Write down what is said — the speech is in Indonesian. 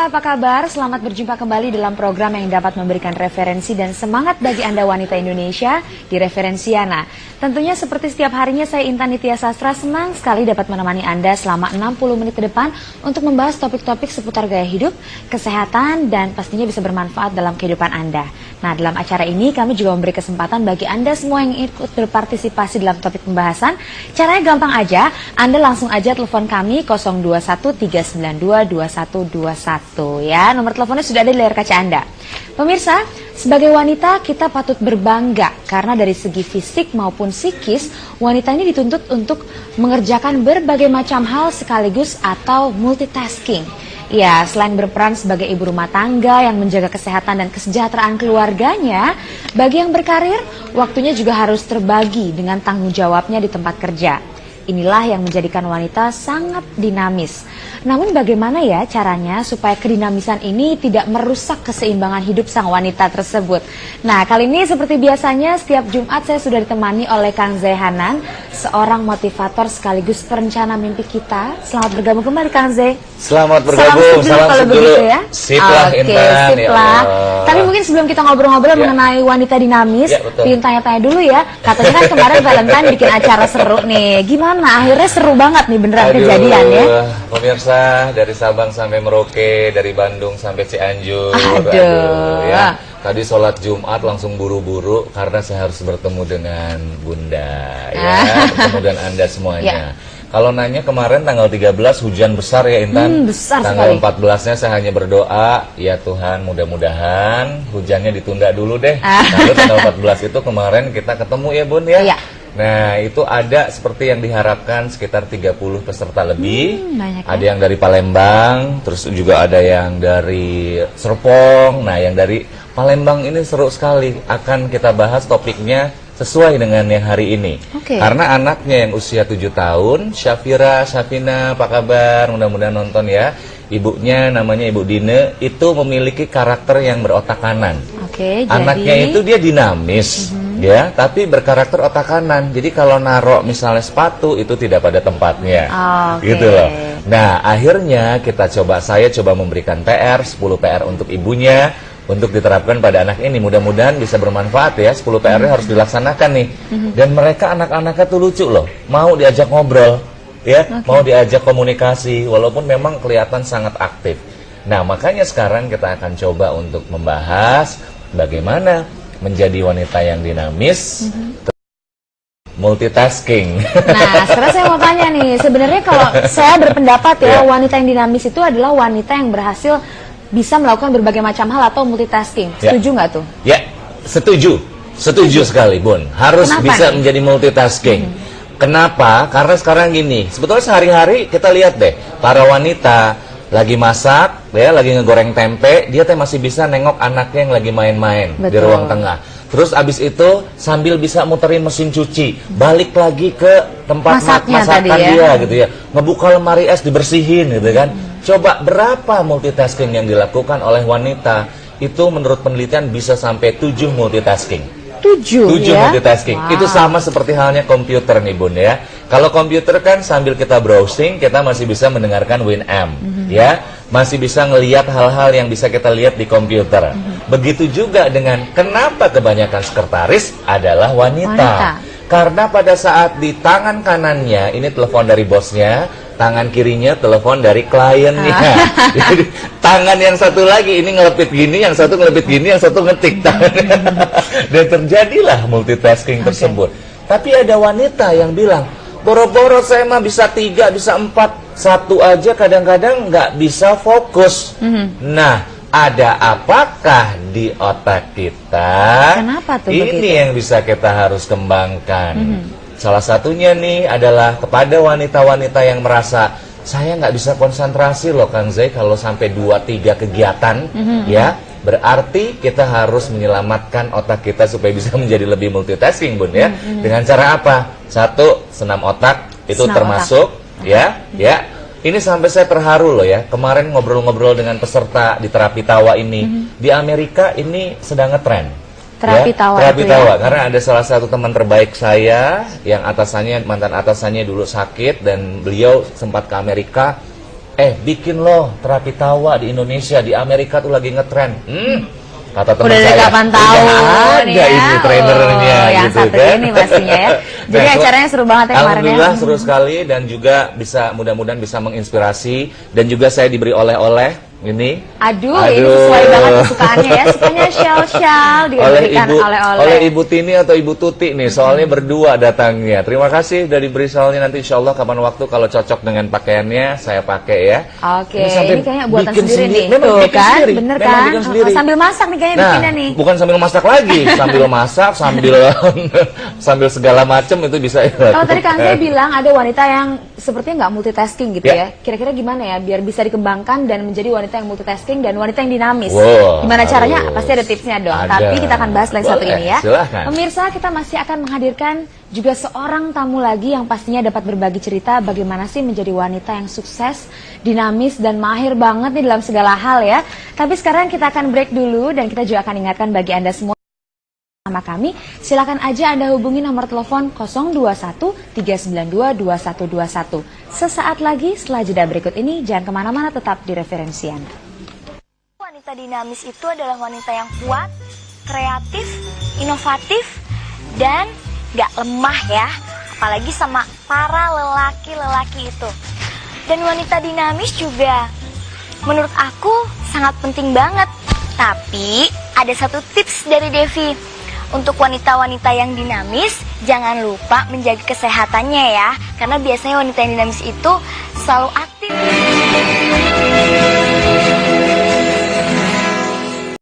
Pemirsa, apa kabar? Selamat berjumpa kembali dalam program yang dapat memberikan referensi dan semangat bagi Anda wanita Indonesia di Referensiana. Tentunya seperti setiap harinya saya Intan Nitya Sastra senang sekali dapat menemani Anda selama 60 menit ke depan untuk membahas topik-topik seputar gaya hidup, kesehatan, dan pastinya bisa bermanfaat dalam kehidupan Anda. Nah, dalam acara ini kami juga memberi kesempatan bagi Anda semua yang ikut berpartisipasi dalam topik pembahasan. Caranya gampang aja, Anda langsung aja telepon kami 0213922121 ya. Nomor teleponnya sudah ada di layar kaca Anda. Pemirsa, sebagai wanita kita patut berbangga karena dari segi fisik maupun psikis, wanita ini dituntut untuk mengerjakan berbagai macam hal sekaligus atau multitasking. Ya, selain berperan sebagai ibu rumah tangga yang menjaga kesehatan dan kesejahteraan keluarganya, bagi yang berkarir, waktunya juga harus terbagi dengan tanggung jawabnya di tempat kerja. Inilah yang menjadikan wanita sangat dinamis. Namun bagaimana ya caranya supaya kedinamisan ini tidak merusak keseimbangan hidup sang wanita tersebut? Nah, kali ini seperti biasanya setiap Jumat saya sudah ditemani oleh Kang Zehanan, seorang motivator sekaligus perencana mimpi kita. Selamat bergabung kembali Kang Ze. Selamat bergabung, salam kalau begitu ya. Sip lah, Intan. Sip lah. Tapi mungkin sebelum kita ngobrol-ngobrol mengenai wanita dinamis, ingin tanya-tanya dulu ya. Katanya kan kemarin Valentine bikin acara seru nih. Gimana? Akhirnya seru banget nih beneran kejadian ya. Pemirsa, dari Sabang sampai Merauke, dari Bandung sampai Cianjur. Ya. Tadi sholat Jumat langsung buru-buru karena saya harus bertemu dengan Bunda ya, bertemu dengan Anda semuanya. Kalau nanya kemarin tanggal 13 hujan besar ya Intan. Besar tanggal sekali. 14-nya saya hanya berdoa, ya Tuhan mudah-mudahan hujannya ditunda dulu deh. Lalu tanggal 14 itu kemarin kita ketemu ya Bun ya. Nah, itu ada seperti yang diharapkan sekitar 30 peserta lebih. Ada yang dari Palembang, terus juga ada yang dari Serpong. Nah, yang dari Palembang ini seru sekali. Akan kita bahas topiknya sesuai dengan yang hari ini. Karena anaknya yang usia 7 tahun, Syafira, Syafina, apa kabar? Mudah-mudahan nonton ya. Ibunya namanya Ibu Dine, itu memiliki karakter yang berotak kanan. Anaknya itu dia dinamis. Ya, tapi berkarakter otak kanan. Jadi kalau narok misalnya sepatu itu tidak pada tempatnya. Gitu loh. Nah, akhirnya saya coba memberikan PR, 10 PR untuk ibunya untuk diterapkan pada anak ini. Mudah-mudahan bisa bermanfaat ya. 10 PR-nya harus dilaksanakan nih. Dan mereka anak-anaknya tuh lucu loh. Mau diajak ngobrol, ya, mau diajak komunikasi walaupun memang kelihatan sangat aktif. Nah, makanya sekarang kita akan coba untuk membahas bagaimana menjadi wanita yang dinamis, multitasking. Nah, sekarang saya mau tanya nih, sebenarnya kalau saya berpendapat ya, wanita yang dinamis itu adalah wanita yang berhasil bisa melakukan berbagai macam hal atau multitasking. Setuju nggak tuh? Ya, setuju sekali Bun. Harus bisa menjadi multitasking. Kenapa? Karena sekarang gini, sebetulnya sehari-hari kita lihat deh, para wanita lagi masak, ya, lagi ngegoreng tempe, dia masih bisa nengok anaknya yang lagi main-main di ruang tengah. Terus abis itu sambil bisa muterin mesin cuci, balik lagi ke tempat masakan dia gitu ya. Ngebuka lemari es dibersihin gitu kan. Coba berapa multitasking yang dilakukan oleh wanita? Itu menurut penelitian bisa sampai 7 multitasking. 7 multitasking. Itu sama seperti halnya komputer nih Bun ya. Kalau komputer kan sambil kita browsing, kita masih bisa mendengarkan Winamp ya. Masih bisa ngelihat hal-hal yang bisa kita lihat di komputer. Begitu juga dengan kenapa kebanyakan sekretaris adalah wanita. Karena pada saat di tangan kanannya ini telepon dari bosnya, tangan kirinya telepon dari kliennya. Jadi tangan yang satu lagi ini ngelepit gini, yang satu ngelepit gini, yang satu ngetik. Dan terjadilah multitasking tersebut. Tapi ada wanita yang bilang, boro-boro saya mah bisa 3, bisa 4, satu aja kadang-kadang nggak bisa fokus. Nah, ada apakah di otak kita? Kenapa tuh ini begitu? Yang bisa kita harus kembangkan. Salah satunya nih adalah kepada wanita-wanita yang merasa saya nggak bisa konsentrasi loh Kang Zai kalau sampai 2-3 kegiatan, ya. Berarti kita harus menyelamatkan otak kita supaya bisa menjadi lebih multitasking Bun ya. Dengan cara apa? 1, senam otak itu termasuk ya. Ini sampai saya terharu loh ya. Kemarin ngobrol-ngobrol dengan peserta di terapi tawa ini. Di Amerika ini sedang ngetren. Terapi tawa. Karena ada salah satu teman terbaik saya yang mantan atasannya dulu sakit dan beliau sempat ke Amerika. bikin loh terapi tawa di Indonesia, di Amerika tuh lagi ngetren. Kata teman Udah dari saya, kapan tahu ada nih ya? ini trainernya yang gitu satu kan. ini pastinya ya. Jadi Nah, acaranya seru banget ya kemarin ya. Alhamdulillah seru sekali, dan juga bisa mudah-mudahan bisa menginspirasi, dan juga saya diberi oleh-oleh ini. Aduh, ini sesuai banget kesukaannya ya. Sukanya shell diberikan oleh-oleh. Oleh Ibu Tini atau Ibu Tuti nih, soalnya berdua datangnya. Terima kasih udah diberi soalnya, nanti insya Allah kapan waktu kalau cocok dengan pakaiannya saya pakai ya. Oke, ini kayaknya buatan bikin sendiri nih. Memang Tuh bikin kan, sendiri. bener Memang kan? bikin sendiri. Sambil masak nih kayaknya bikinnya nih. Bukan sambil masak lagi, sambil masak, sambil segala macam itu bisa ya. Kalau tadi kan saya bilang ada wanita yang sepertinya nggak multitasking gitu ya. Kira-kira gimana ya biar bisa dikembangkan dan menjadi wanita yang multitasking dan wanita yang dinamis. Wow, Gimana caranya? Pasti ada tipsnya dong. Ada. Tapi kita akan bahas lain satu Boleh, ini ya. silahkan. Pemirsa, kita masih akan menghadirkan juga seorang tamu lagi yang pastinya dapat berbagi cerita bagaimana sih menjadi wanita yang sukses, dinamis dan mahir banget nih dalam segala hal ya. Tapi sekarang kita akan break dulu, dan kita juga akan ingatkan bagi Anda semua sama kami, silakan aja Anda hubungi nomor telepon 021 392 2121. Sesaat lagi setelah jeda berikut ini, jangan kemana-mana, tetap di referensi Anda. Wanita dinamis itu adalah wanita yang kuat, kreatif, inovatif, dan gak lemah ya. Apalagi sama para lelaki-lelaki itu. Dan wanita dinamis juga menurut aku sangat penting banget. Tapi ada satu tips dari Devi. Untuk wanita-wanita yang dinamis, jangan lupa menjaga kesehatannya ya. Karena biasanya wanita yang dinamis itu selalu aktif.